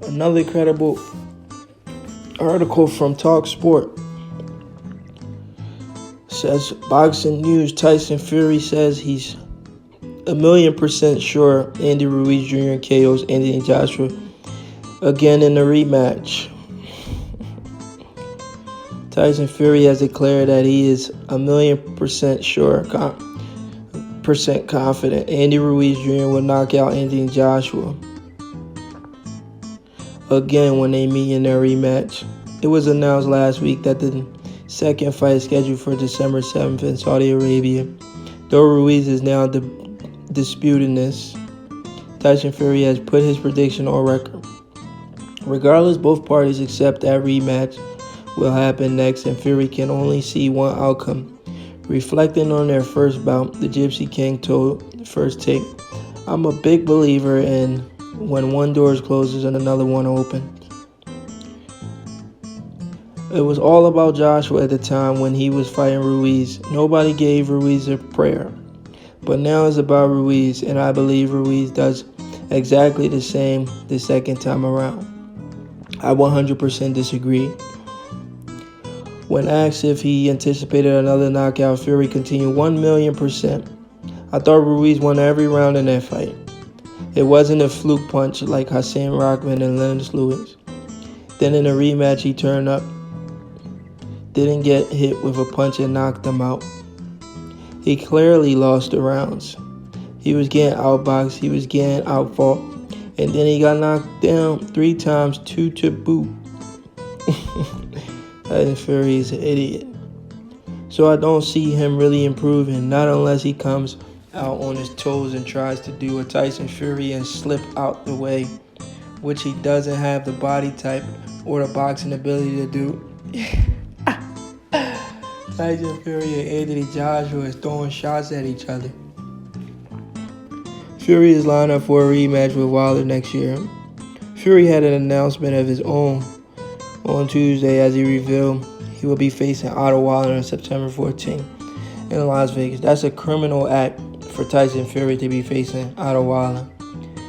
Another credible article from Talk Sport says boxing news. Tyson Fury says he's 1,000,000% sure Andy Ruiz Jr. KOs Anthony Joshua again in the rematch. Tyson Fury has declared that he is 1,000,000% sure, confident Andy Ruiz Jr. will knock out Anthony Joshua again when they meet in their rematch. It was announced last week that the second fight is scheduled for December 7th in Saudi Arabia. Though Ruiz is now disputing this, Tyson Fury has put his prediction on record. Regardless, both parties accept that rematch will happen next, and Fury can only see one outcome. Reflecting on their first bout, the Gypsy King told First Take, "I'm a big believer in when one door closes and another one opens. It was all about Joshua at the time when he was fighting Ruiz. Nobody gave Ruiz a prayer. But now it's about Ruiz, and I believe Ruiz does exactly the same the second time around." I 100% disagree. When asked if he anticipated another knockout, Fury continued, 1,000,000%. I thought Ruiz won every round in that fight. It wasn't a fluke punch like Hassan Rockman and Lennox Lewis. Then in the rematch, he turned up, didn't get hit with a punch and knocked him out. He clearly lost the rounds. He was getting outboxed, he was getting outfought, and then he got knocked down 3 times, 2 to boot. Tyson Fury is an idiot. So I don't see him really improving, not unless he comes out on his toes and tries to do a Tyson Fury and slip out the way, which he doesn't have the body type or the boxing ability to do. Tyson Fury and Anthony Joshua is throwing shots at each other. Fury is lined up for a rematch with Wilder next year. Fury had an announcement of his own on Tuesday as he revealed he will be facing Otto Wilder on September 14th in Las Vegas. That's a criminal act for Tyson Fury to be facing Otto Wilder.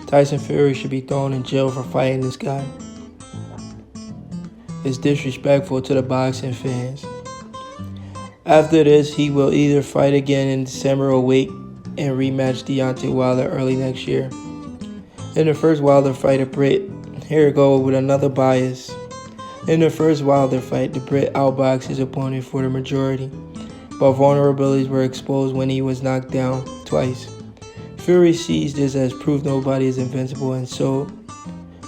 Tyson Fury should be thrown in jail for fighting this guy. It's disrespectful to the boxing fans. After this, he will either fight again in December or wait and rematch Deontay Wilder early next year. In the first Wilder fight, a Brit, here we go with another bias. In the first Wilder fight, the Brit outboxed his opponent for the majority, but vulnerabilities were exposed when he was knocked down twice. Fury sees this as proof nobody is invincible, and so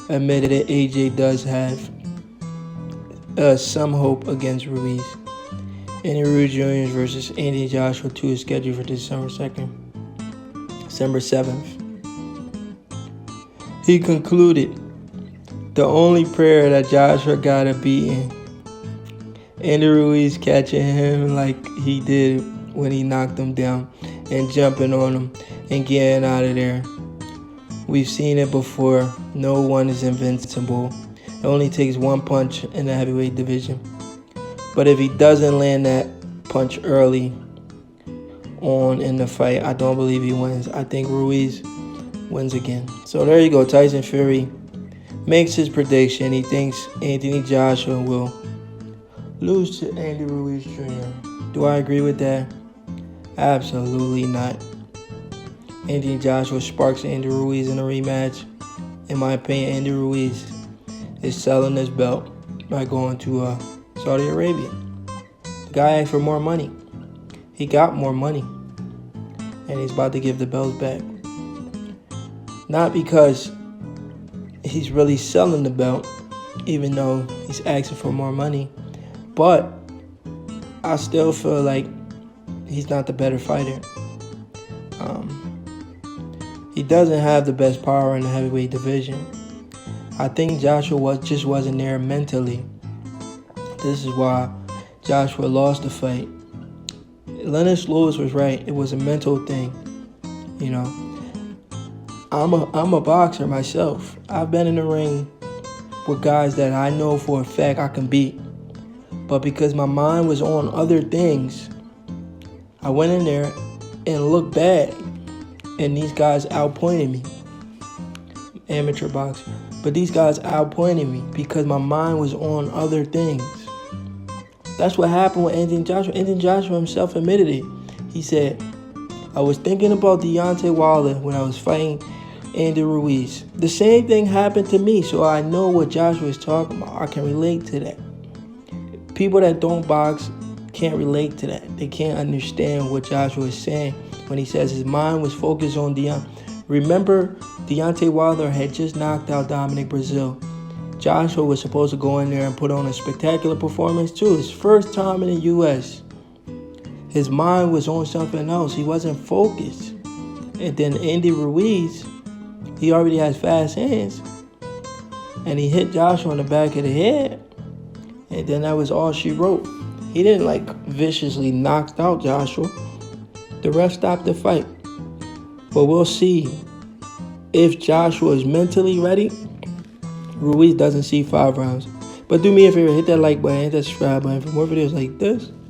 admitted that AJ does have some hope against Ruiz. Andy Ruiz Jr. versus Anthony Joshua 2 is scheduled for December 7th. He concluded, "The only prayer that Joshua got to be in, Andy Ruiz catching him like he did when he knocked him down and jumping on him and getting out of there. We've seen it before. No one is invincible. It only takes one punch in the heavyweight division. But if he doesn't land that punch early on in the fight, I don't believe he wins. I think Ruiz wins again." So there you go. Tyson Fury makes his prediction. He thinks Anthony Joshua will lose to Andy Ruiz Jr. Do I agree with that? Absolutely not. Anthony Joshua sparks Andy Ruiz in a rematch. In my opinion, Andy Ruiz is selling his belt by going to Saudi Arabia. The guy asked for more money. He got more money. And he's about to give the belts back. Not because he's really selling the belt, even though he's asking for more money, but I still feel like he's not the better fighter. He doesn't have the best power in the heavyweight division. I think Joshua wasn't there mentally. This is why Joshua lost the fight. Lennox Lewis was right. It was a mental thing. You know, I'm a boxer myself. I've been in the ring with guys that I know for a fact I can beat. But because my mind was on other things, I went in there and looked bad. And these guys outpointed me. Amateur boxer. But these guys outpointed me because my mind was on other things. That's what happened with Anthony Joshua. Anthony Joshua himself admitted it. He said, I was thinking about Deontay Wilder when I was fighting Andy Ruiz. The same thing happened to me, so I know what Joshua is talking about. I can relate to that. People that don't box can't relate to that. They can't understand what Joshua is saying when he says his mind was focused on Deontay. Remember, Deontay Wilder had just knocked out Dominic Breazeale. Joshua was supposed to go in there and put on a spectacular performance too. His first time in the U.S. His mind was on something else. He wasn't focused. And then Andy Ruiz, he already has fast hands. And he hit Joshua on the back of the head. And then that was all she wrote. He didn't viciously knock out Joshua. The ref stopped the fight. But we'll see if Joshua is mentally ready. Ruiz doesn't see 5 rounds. But do me a favor, hit that like button, hit that subscribe button for more videos like this.